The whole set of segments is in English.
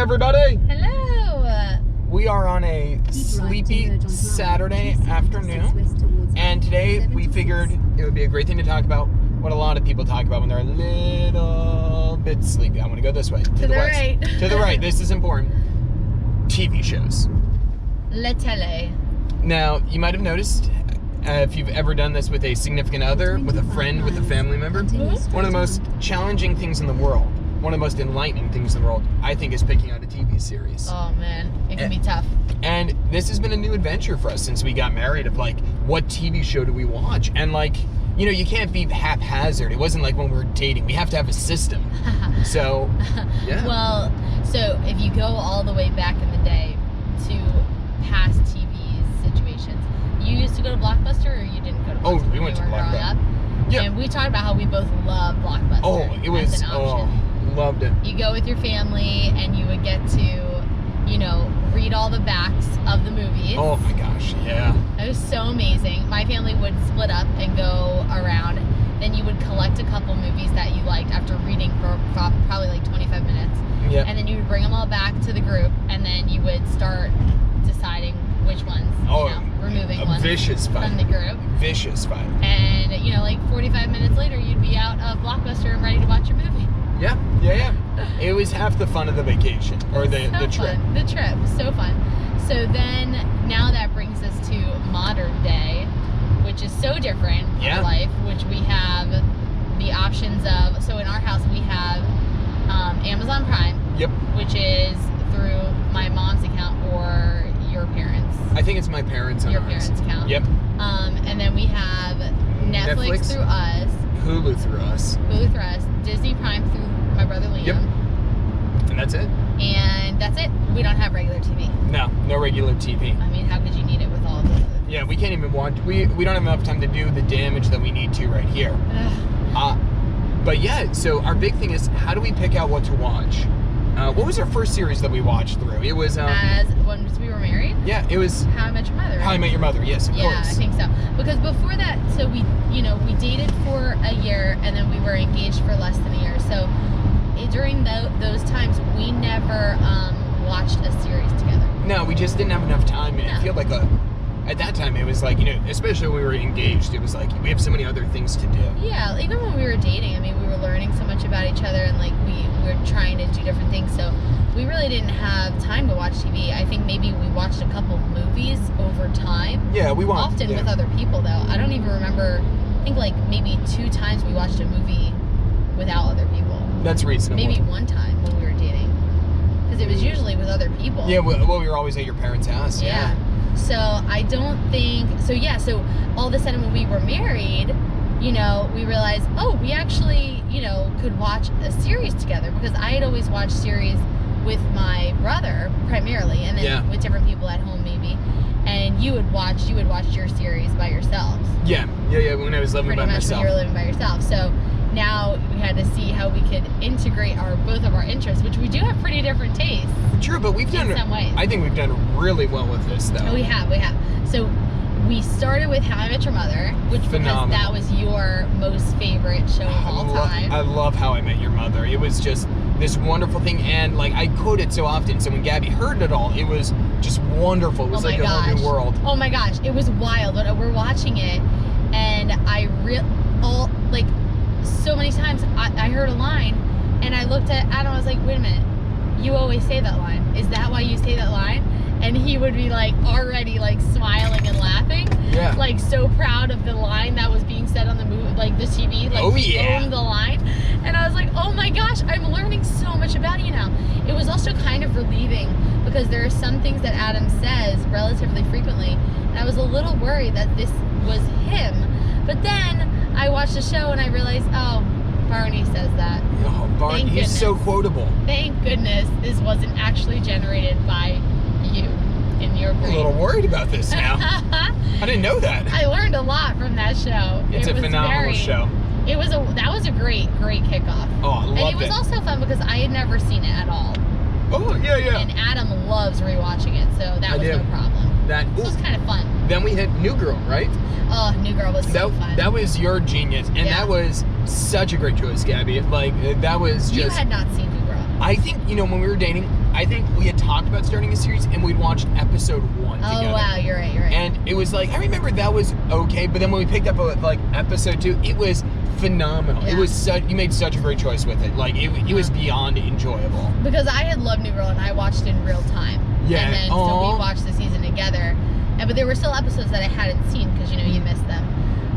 everybody! Hello! We are on a sleepy Saturday afternoon, and today we figured it would be a great thing to talk about what a lot of people talk about when they're a little bit sleepy. I want to go this way. To the west. Right. To the right. This is important. TV shows. La tele. Now, you might have noticed, if you've ever done this with a significant other, with a friend, with a family member, one of the most challenging things in the world, one of the most enlightening things in the world, I think, is picking out a TV series. Oh man, it can be tough. And this has been a new adventure for us since we got married, of like, what TV show do we watch? And like, you know, you can't be haphazard. It wasn't like when we were dating. We have to have a system. So, yeah. Well, so if you go all the way back in the day to past TV situations, you used to go to Blockbuster or you didn't go to Blockbuster? Oh, we went to Blockbuster. Yeah. And we talked about how we both love Blockbuster. Oh, it was, as an option. Loved it. You go with your family and you would get to, you know, read all the backs of the movies. Oh my gosh, yeah. It was so amazing. My family would split up and go around. Then you would collect a couple movies that you liked after reading for probably like 25 minutes. Yeah. And then you would bring them all back to the group, and then you would start deciding which ones, removing ones vicious fight. From the group. Vicious fight. And, you know, like 45 minutes later, you'd be out of Blockbuster and ready to watch your movie. Yeah. It was half the fun of the vacation, or the trip. The trip, so fun. So then, now that brings us to modern day, which is so different in life, which we have the options of, so in our house we have Amazon Prime, which is through my mom's account or your parents. I think it's my parents' Your parents' account. Yep. And then we have Netflix through us. Hulu through us. Disney Prime through my brother Liam. Yep. And that's it. And that's it. We don't have regular TV. No regular TV. I mean, how could you need it with all of this? Yeah, we can't even watch. We don't have enough time to do the damage that we need to right here. But yeah, so our big thing is, how do we pick out what to watch? What was our first series that we watched through? It was once we were married. Yeah, it was How I Met Your Mother. Right? How I Met Your Mother. Yes, of course. Yeah, I think so. Because before that, so we dated for a year and then we were engaged for less than a year. So during those times, we never watched a series together. No, we just didn't have enough time. And I feel like at that time, it was like, especially when we were engaged, it was like, we have so many other things to do. Yeah, even when we were dating, I mean, we were learning so much about each other and like we were trying to do different things. So we really didn't have time to watch TV. I think maybe we watched a couple movies over time. Yeah, we watched. Often with other people, though. I don't even remember, I think like maybe 2 times we watched a movie without other people. That's reasonable. Maybe 1 time when we were dating. Because it was usually with other people. Yeah, well, we were always at your parents' house. Yeah. So I don't think, so all of a sudden when we were married, we realized, we actually, could watch a series together, because I had always watched series with my brother primarily, and then with different people at home maybe, and you would watch your series by yourselves. Yeah, when I was living by myself. When you were living by yourself. So now we had to see how we could integrate both of our interests, which we do have pretty different tastes. True, but we've done, in some ways. I think we've done really well with this, though. We have. So we started with How I Met Your Mother, which because that was your most favorite show of all time. I love How I Met Your Mother. It was just this wonderful thing, and like I quote it so often. So when Gabby heard it all, it was just wonderful. It was like a whole new world. Oh my gosh, it was wild. We're watching it, and so many times I heard a line, and I looked at Adam. I was like, wait a minute, you always say that line. Is that why you say that line? And he would be like already like smiling and laughing. Yeah. Like so proud of the line that was being said on the movie, like the TV. Like owned the line. And I was like, oh my gosh, I'm learning so much about you now. It was also kind of relieving because there are some things that Adam says relatively frequently. And I was a little worried that this was him. But then I watched the show and I realized, Barney says that. Oh, Barney, he's so quotable. Thank goodness this wasn't actually generated by you in your brain. I'm a little worried about this now. I didn't know that. I learned a lot from that show. It's a phenomenal show. That was a great kickoff. Oh, I loved it. And it was also fun because I had never seen it at all. Oh, yeah. And Adam loves rewatching it, so that was no problem. It was kind of fun. Then we hit New Girl, right? Oh, New Girl was so fun. That was your genius, and that was such a great choice, Gabby. Like, that was just... You had not seen New Girl. I think, when we were dating, I think we had talked about starting a series and we'd watched episode 1 together. Oh, wow, you're right. And it was like, I remember that was okay, but then when we picked up episode 2, it was phenomenal. Yeah. It was you made such a great choice with it. Like, it was beyond enjoyable. Because I had loved New Girl and I watched it in real time. Yeah. And then, so we watched the season together. But there were still episodes that I hadn't seen because, you missed them.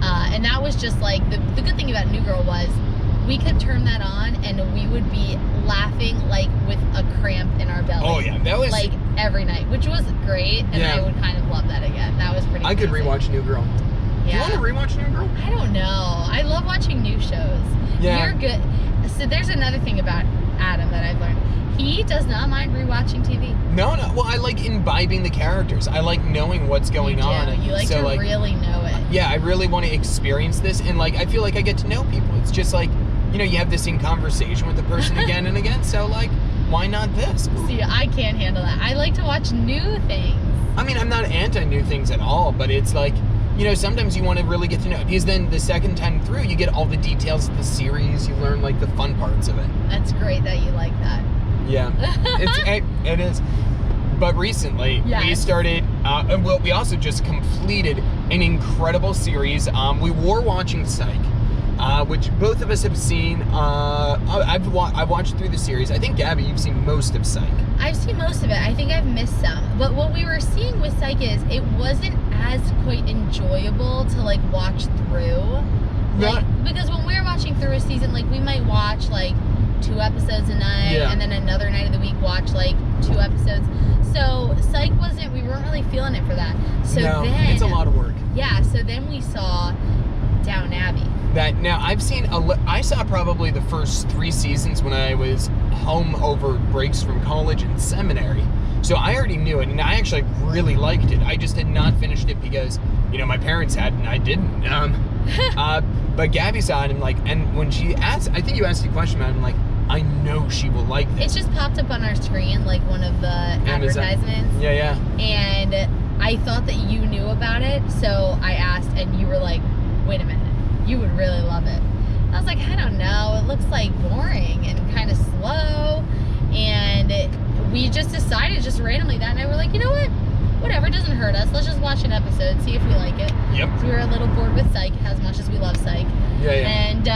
And that was just like, the good thing about New Girl was we could turn that on and we would be laughing like with a cramp in our belly. Oh yeah, that was like every night, which was great, and I would kind of love that again. That was pretty. I could rewatch New Girl. Yeah. You want to rewatch New Girl? I don't know. I love watching new shows. Yeah. You're good. So there's another thing about Adam that I've learned. He does not mind rewatching TV. No. Well, I like imbibing the characters. I like knowing what's going on. You like to really know it. Yeah, I really want to experience this, and I feel like I get to know people. It's just like, you have this in conversation with the person again and again. So why not this? See, I can't handle that. I like to watch new things. I mean, I'm not anti new things at all, but it's like, sometimes you want to really get to know it, because then the second time through, you get all the details of the series. You learn the fun parts of it. That's great that you like that. Yeah, it is. But recently, we started, we also just completed an incredible series. We were watching Psych, which both of us have seen. I've watched through the series. I think, Gabby, you've seen most of Psych. I've seen most of it. I think I've missed some. But what we were seeing with Psych is it wasn't as quite enjoyable to watch through. Because when we were watching through a season, we might watch 2 episodes a night, and then another night of the week watch 2 episodes. So Psych we weren't really feeling it for that. So no, then it's a lot of work. Yeah, so then we saw Downton Abbey. I saw probably the first 3 seasons when I was home over breaks from college and seminary. So I already knew it, and I actually really liked it. I just had not finished it because, my parents had, and I didn't. But Gabby saw it, and when she asked, I think you asked a question about it, I'm like, I know she will like this. It just popped up on our screen, one of the advertisements. Yeah. And I thought that you knew about it, so I asked, and you were like, wait a minute, you would really love it. I was like, I don't know, it looks boring and kind of slow, and we just decided randomly that night, we're like, you know what? Whatever, it doesn't hurt us. Let's just watch an episode, see if we like it. Yep. So we were a little bored with Psych, as much as we love Psych. Yeah. And,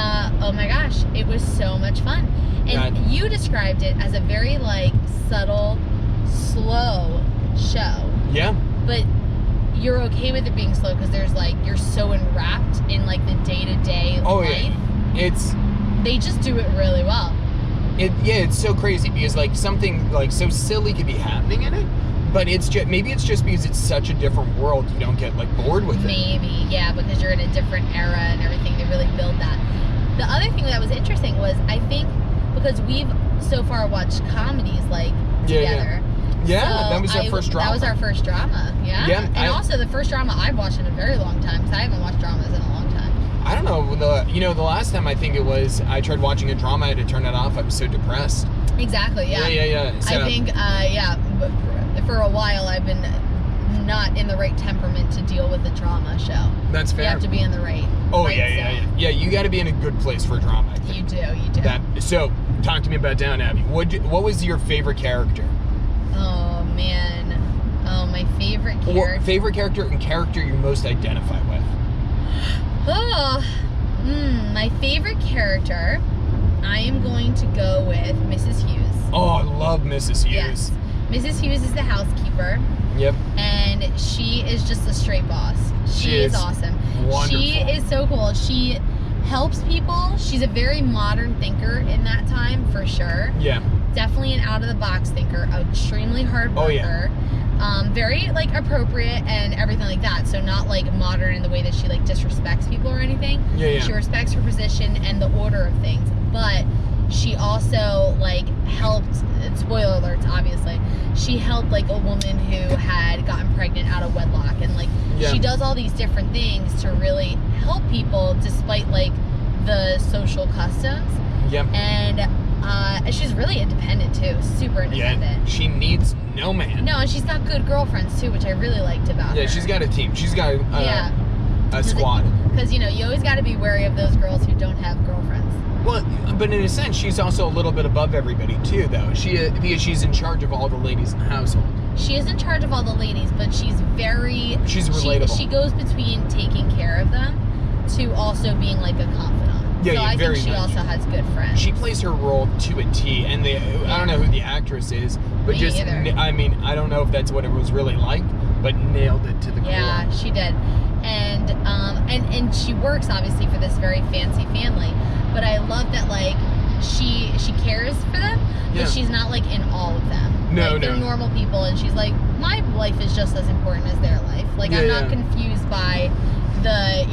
oh my gosh, it was so much fun. And you described it as a very, subtle, slow show. Yeah. But you're okay with it being slow because there's, you're so enwrapped in, the day-to-day life. Yeah. They just do it really well. It's so crazy because, something, so silly could be happening in it. But maybe it's just because it's such a different world, you don't get bored with it. Maybe, yeah, because you're in a different era and everything. They really build that. The other thing that was interesting was, I think, because we've so far watched comedies together. Yeah, so that was our first drama. That was our first drama. Yeah. And also the first drama I've watched in a very long time, because I haven't watched dramas in a long time. I don't know. The last time I think it was I tried watching a drama, I had to turn it off. I was so depressed. Exactly. Yeah. Yeah. So, I think for a while I've been not in the right temperament to deal with a drama show. That's fair. You have to be in the right. Yeah. You got to be in a good place for a drama, I think. You do. So, talk to me about Downton Abbey. What was your favorite character? Oh man, my favorite character. Or favorite character and character you most identify with. My favorite character, I am going to go with Mrs. Hughes. Oh, I love Mrs. Hughes. Yes. Mrs. Hughes is the housekeeper. Yep. And she is just a straight boss. She is awesome. Wonderful. She is so cool. She helps people. She's a very modern thinker in that time, for sure. Yeah. Definitely an out-of-the-box thinker. Extremely hard worker. Oh, yeah. Very, appropriate and everything like that. So not, modern in the way that she, disrespects people or anything. Yeah. She respects her position and the order of things. But she also, helped, spoiler alerts, obviously, she helped, a woman who had gotten pregnant out of wedlock. And, she does all these different things to really help people despite, the social customs. Yep. And she's really independent, too. Super independent. Yeah, she needs no man. No, and she's got good girlfriends, too, which I really liked about her. Yeah, she's got a team. She's got a squad. Because, you always got to be wary of those girls who don't have girlfriends. Well, but in a sense, she's also a little bit above everybody too, though. Because she's in charge of all the ladies in the household. She is in charge of all the ladies, but she's relatable. She goes between taking care of them to also being like a confidant. Yeah, so I very think she much. also has good friends. She plays her role to a T, and I don't know who the actress is, but Me either. I mean, I don't know if that's what it was really like, but nailed it to the core. Yeah, she did. And she works obviously for this very fancy family, but I love that like she cares for them, but she's not like in all of them. No, like, they're normal people, and she's like, my life is just as important as their life. Like I'm not confused by the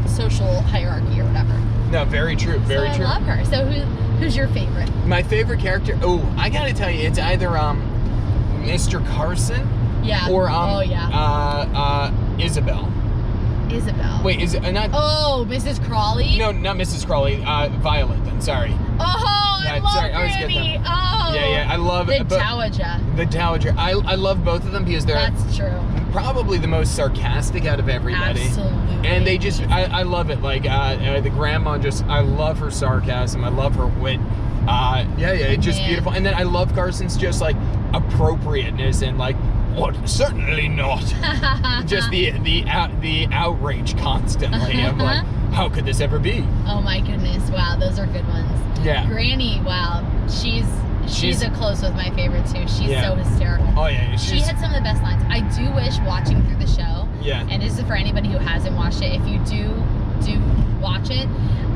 social hierarchy or whatever. No, very true, very true. I love her. So who's your favorite? My favorite character? Oh, I gotta tell you, it's either Mr. Carson. Yeah. Or Isabel. Isabel. Wait, is it not? Oh, Mrs. Crawley? No, not Mrs. Crawley. Violet. Then sorry. Oh, I love Granny. Oh. Yeah, I love the Dowager. The Dowager. I love both of them because they're That's true. Probably the most sarcastic out of everybody. Absolutely. And they just, I love it. Like the grandma, I love her sarcasm. I love her wit. It's just beautiful. And then I love Carson's just like appropriateness and like, what? Certainly not. Just the outrage constantly. I'm like, how could this ever be? Oh my goodness! Wow, those are good ones. Yeah. Granny. Wow, she's a close with my favorite too. She's so hysterical. Oh yeah. She had some of the best lines. I do wish watching through the show. Yeah. And this is for anybody who hasn't watched it. If you do watch it,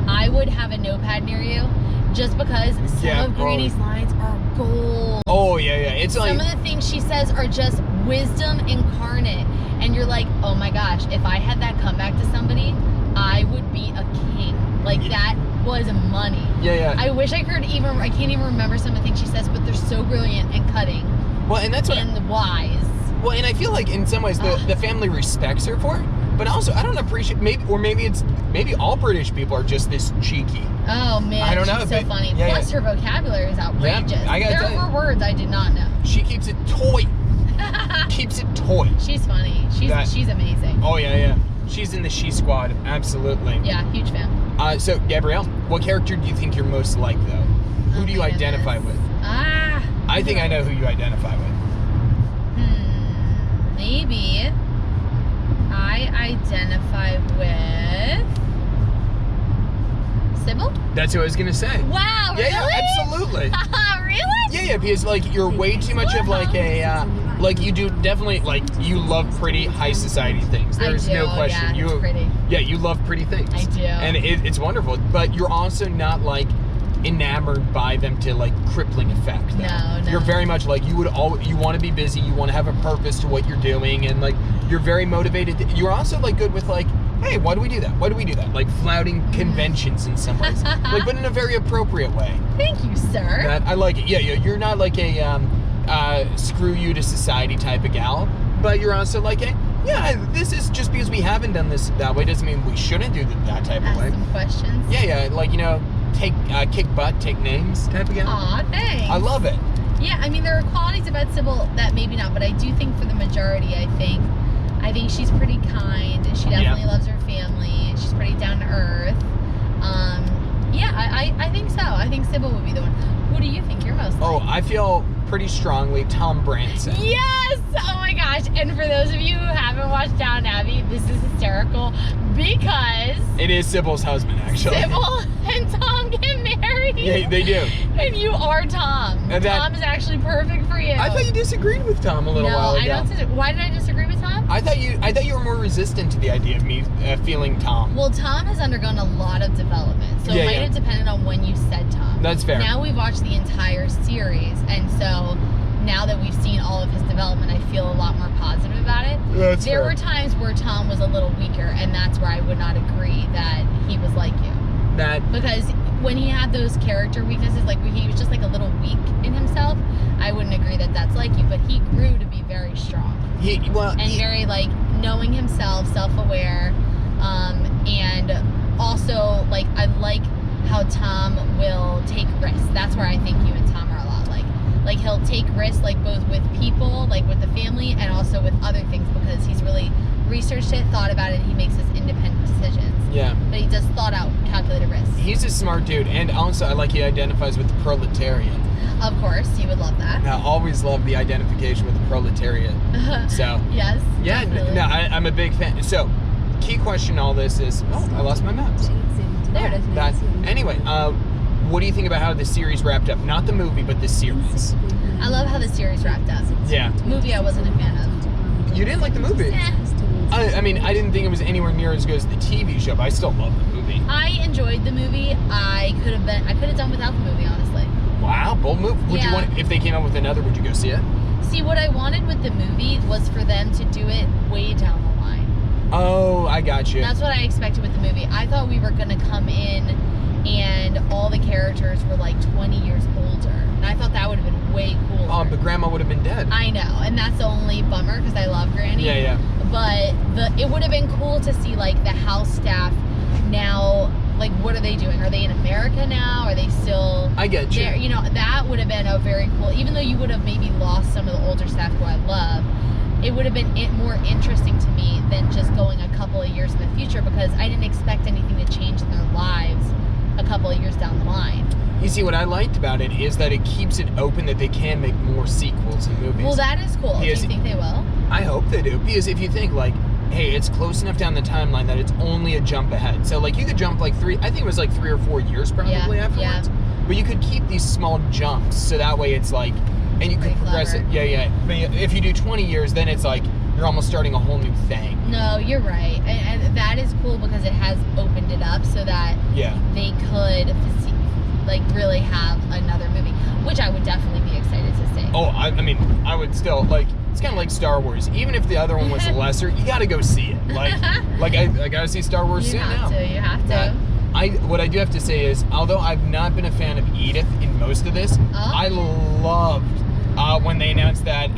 I would have a notepad near you, just because some of Granny's lines are gold. Oh yeah. It's like some of the things she says are just wisdom incarnate, and you're like, oh my gosh, if I had that come back to somebody, I would be a king. Like that was money. Yeah. I wish I can't even remember some of the things she says, but they're so brilliant and cutting. Well, and that's wise. Well, and I feel like in some ways the family respects her for it, but also I don't appreciate maybe all British people are just this cheeky. Oh man, I don't know. She's so funny. Plus her vocabulary is outrageous. Yeah, there were words I did not know. She keeps it toy. She's funny. She's amazing. Oh yeah. She's in the She Squad, absolutely. Yeah, huge fan. So Gabrielle, what character do you think you're most like though? Who do you identify with? I think I know who you identify with. Maybe I identify with Sybil? That's what I was gonna say. Wow, really? Yeah, absolutely. Really? Yeah, because like you're way too much of like a like you do definitely like you love pretty high society things. There's no question. Yeah, pretty. Yeah, you love pretty things. I do. And it's wonderful, but you're also not like enamored by them to like crippling effect. Though. No. You're very much like you want to be busy, you want to have a purpose to what you're doing, and like you're very motivated. You're also like good with like, hey, why do we do that? Why do we do that? Like flouting conventions in some ways, like but in a very appropriate way. Thank you, sir. I like it. Yeah. You're not like a screw you to society type of gal, but you're also like this is just because we haven't done this that way doesn't mean we shouldn't do that type of way. Ask some questions. Yeah. Like take kick butt, take names type of gal. Aw, thanks. I love it. Yeah, I mean there are qualities about Sybil that maybe not, but I do think for the majority, I think she's pretty kind. She definitely loves her family. She's pretty down to earth. I think so. I think Sybil would be the one. Who do you think you're most like? Oh, I feel pretty strongly Tom Branson. Yes! Oh my gosh. And for those of you who haven't watched Downton Abbey, this is hysterical because it is Sybil's husband, actually. Sybil and Tom get married. Yeah, they do. And you are Tom. Tom is actually perfect for you. I thought you disagreed with Tom a little while ago. No, I don't. Why did I disagree with Tom? I thought you were more resistant to the idea of me feeling Tom. Well, Tom has undergone a lot of development, so it might have depended on when you said Tom. That's fair. Now we've watched the entire series, and so now that we've seen all of his development, I feel a lot more positive about it. That's there fair. were times where Tom was a little weaker, and that's where I would not agree that he was like you. Because when he had those character weaknesses, like he was just like a little weak in himself, I wouldn't agree that that's like you, but he grew to be very strong. Very like knowing himself, self-aware, and also like I like how Tom will take risks. That's where I think you and Tom are a lot like. Like he'll take risks like both with people, like with the family, and also with other things because he's really researched it, thought about it, and he makes his independent decisions. Yeah. But he does thought out, calculated risks. He's a smart dude, and also I like he identifies with the proletariat. Of course, he would love that. I always love the identification with the proletariat. So yes. Yeah, definitely. no, I'm a big fan. So, key question in all this is, I lost my maps. There it is. Anyway, what do you think about how the series wrapped up? Not the movie, but the series. I love how the series wrapped up. Yeah. Movie I wasn't a fan of. You didn't like the movie? I mean, I didn't think it was anywhere near as good as the TV show, but I still love the movie. I enjoyed the movie. I could have done without the movie, honestly. Wow, bold move. Would you want, if they came out with another, would you go see it? See, what I wanted with the movie was for them to do it way down the line. Oh, I got you. That's what I expected with the movie. I thought we were going to come in and all the characters were like 20 years older. And I thought that would have been way cooler. Oh, but Grandma would have been dead. I know, and that's the only bummer because I love Granny. Yeah, yeah. But it would have been cool to see like the house staff now. Like, what are they doing? Are they in America now? Are they still? I get you. You know, that would have been a very cool. Even though you would have maybe lost some of the older staff who I love, it would have been more interesting to me than just going a couple of years in the future because I didn't expect anything to change in their lives a couple of years down the line. You see, what I liked about it is that it keeps it open that they can make more sequels and movies. Well, that is cool. Because do you think they will? I hope they do. Because if you think, like, hey, it's close enough down the timeline that it's only a jump ahead. So, like, you could jump, like, I think it was, like, 3 or 4 years probably afterwards. Yeah. But you could keep these small jumps. So that way it's, like, and you could progress it. Yeah, yeah. But if you do 20 years, then it's, like, you're almost starting a whole new thing. No, you're right. And that is cool because it has opened it up so that they could, like, really have another movie, which I would definitely be excited to see. Oh, I mean, I would still, like, it's kind of like Star Wars. Even if the other one was lesser, you got to go see it. Like I got to see Star Wars soon now. You have to. What I do have to say is, although I've not been a fan of Edith in most of this, I loved when they announced that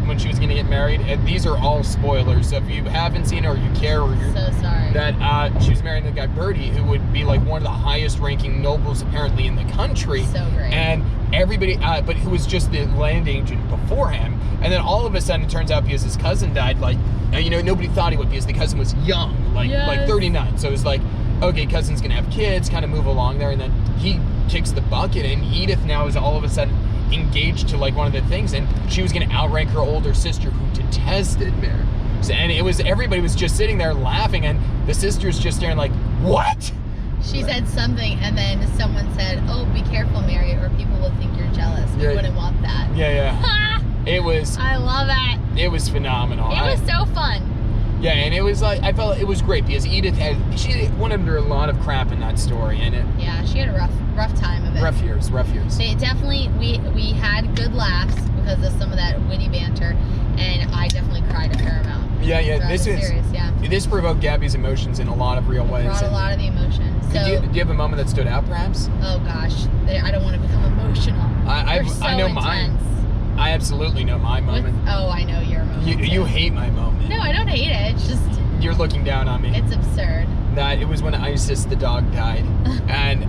when she was going to get married. And these are all spoilers, so if you haven't seen her or you care, or you're so sorry, that she was marrying the guy Bertie, who would be like one of the highest-ranking nobles apparently in the country. So great. And everybody, but who was just the land agent before him. And then all of a sudden, it turns out because his cousin died, like, you know, nobody thought he would because the cousin was young, like 39. So it was like, okay, cousin's gonna have kids, kind of move along there, and then he kicks the bucket, and Edith now is all of a sudden engaged to like one of the things, and she was gonna outrank her older sister who detested Mary. So, and it was, everybody was just sitting there laughing, and the sister's just staring like, what? She said something, and then someone said, oh, be careful, Mary, or people will think you're jealous. We wouldn't want that. Yeah, yeah. It was. I love it. It was phenomenal. It was so fun. Yeah, and it was like, I felt it was great because Edith she went under a lot of crap in that story, and she had a rough time of it. Rough years. They definitely, we had good laughs because of some of that witty banter, and I definitely cried a fair amount. Yeah. This provoked Gabby's emotions in a lot of real ways. Brought a lot of the emotion. So, do you have a moment that stood out, perhaps? Oh gosh, I don't want to become emotional. I know mine. I absolutely know my moment. I know your moment. You hate my moment. No, I don't hate it. It's just you're looking down on me. It's absurd. That it was when Isis the dog died, and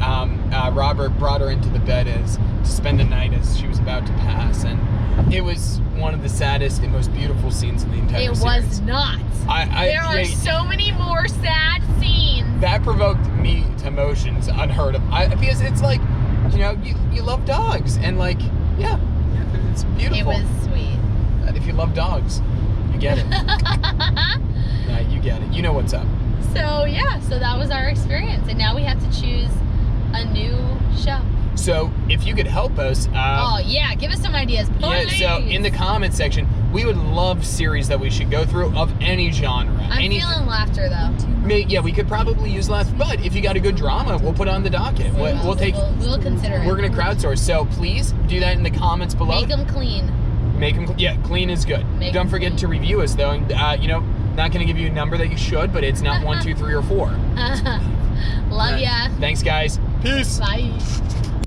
Robert brought her into the bed to spend the night as she was about to pass, and it was one of the saddest and most beautiful scenes in the entire series. It was not. There are so many more sad scenes. That provoked me to emotions unheard of. Because it's like, you know, you love dogs, and like, yeah, it's beautiful. It was sweet. And if you love dogs, you get it. You get it. You know what's up. So that was our experience, and now we have to choose a new show. So if you could help us, give us some ideas, please. Yeah. So in the comment section, we would love series that we should go through of any genre. I'm feeling laughter though. Yeah, we could probably use laughter, but if you got a good drama, we'll put it on the docket. We'll consider it. We're gonna crowdsource. So please do that in the comments below. Make them clean. Clean is good. Don't forget to review us though, and not going to give you a number that you should, but it's not 1, 2, 3, or 4. Love ya. Thanks, guys. Peace. Bye.